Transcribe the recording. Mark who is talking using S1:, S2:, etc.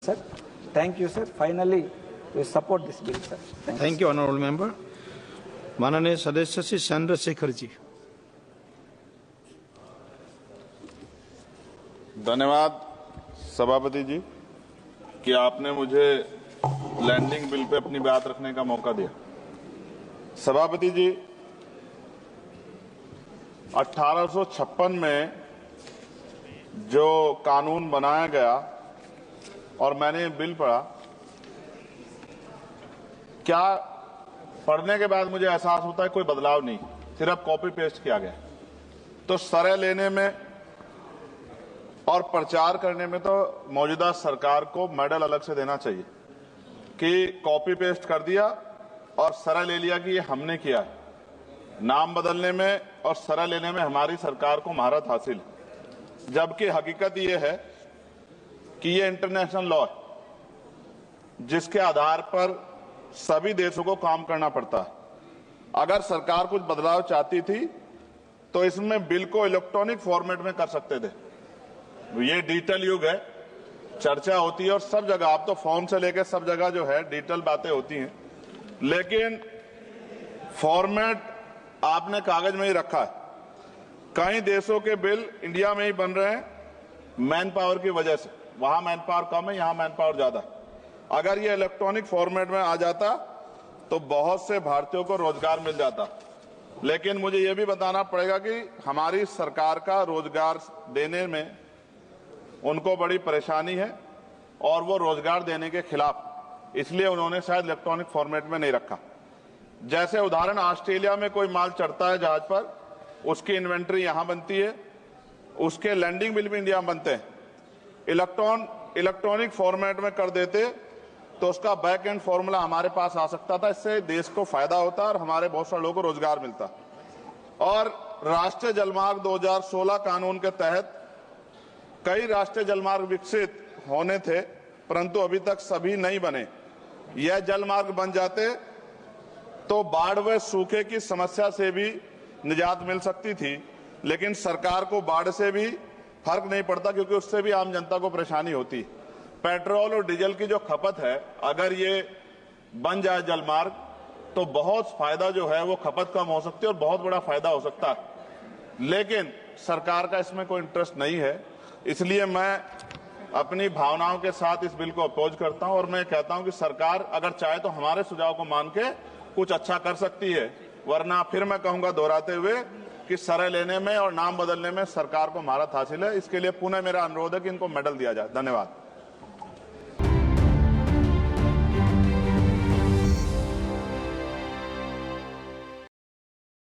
S1: Sir, thank you, sir. Finally, we support this bill, sir.
S2: Thank you, honorable member. माननीय सदस्य श्री चंद्रशेखर जी।
S3: धन्यवाद सभापति जी कि आपने मुझे लैंडिंग बिल पे अपनी बात रखने का मौका दिया। सभापति जी, 1856 में जो कानून बनाया गया और मैंने बिल पढ़ा, क्या पढ़ने के बाद मुझे एहसास होता है कोई बदलाव नहीं, सिर्फ कॉपी पेस्ट किया गया। तो सरय लेने में और प्रचार करने में तो मौजूदा सरकार को मेडल अलग से देना चाहिए कि कॉपी पेस्ट कर दिया और सरय ले लिया कि ये हमने किया है। नाम बदलने में और सरय लेने में हमारी सरकार को महारत हासिल है, जबकि हकीकत ये है कि ये इंटरनेशनल लॉ है जिसके आधार पर सभी देशों को काम करना पड़ता है। अगर सरकार कुछ बदलाव चाहती थी तो इसमें बिल को इलेक्ट्रॉनिक फॉर्मेट में कर सकते थे। ये डिजिटल युग है, चर्चा होती है और सब जगह, आप तो फोन से लेकर सब जगह जो है डिजिटल बातें होती हैं, लेकिन फॉर्मेट आपने कागज में ही रखा है। कई देशों के बिल इंडिया में ही बन रहे हैं मैन पावर की वजह से। वहां मैन पावर कम है, यहां मैन पावर ज्यादा है। अगर ये इलेक्ट्रॉनिक फॉर्मेट में आ जाता तो बहुत से भारतीयों को रोजगार मिल जाता। लेकिन मुझे ये भी बताना पड़ेगा कि हमारी सरकार का रोजगार देने में उनको बड़ी परेशानी है और वो रोजगार देने के खिलाफ, इसलिए उन्होंने शायद इलेक्ट्रॉनिक फॉर्मेट में नहीं रखा। जैसे उदाहरण, ऑस्ट्रेलिया में कोई माल चढ़ता है जहाज पर, उसकी इन्वेंट्री यहां बनती है, उसके लैंडिंग बिल भी इंडिया में बनते हैं। इलेक्ट्रॉनिक फॉर्मेट में कर देते तो उसका बैक एंड फॉर्मूला हमारे पास आ सकता था। इससे देश को फायदा होता और हमारे बहुत सारे लोगों को रोजगार मिलता। और राष्ट्रीय जलमार्ग 2016 कानून के तहत कई राष्ट्रीय जलमार्ग विकसित होने थे, परंतु अभी तक सभी नहीं बने। यह जलमार्ग बन जाते तो बाढ़ व सूखे की समस्या से भी निजात मिल सकती थी, लेकिन सरकार को बाढ़ से भी फर्क नहीं पड़ता क्योंकि उससे भी आम जनता को परेशानी होती। पेट्रोल और डीजल की जो खपत है, अगर ये बन जाए जलमार्ग तो बहुत फायदा जो है वो खपत कम हो सकती है और बहुत बड़ा फायदा हो सकता है। लेकिन सरकार का इसमें कोई इंटरेस्ट नहीं है, इसलिए मैं अपनी भावनाओं के साथ इस बिल को अपोज करता हूं और मैं कहता हूं कि सरकार अगर चाहे तो हमारे सुझाव को मान के कुछ अच्छा कर सकती है, वरना फिर मैं कहूंगा दोहराते हुए कि सरय लेने में और नाम बदलने में सरकार को महारत हासिल है। इसके लिए पुनः मेरा अनुरोध है कि इनको मेडल दिया जाए। धन्यवाद।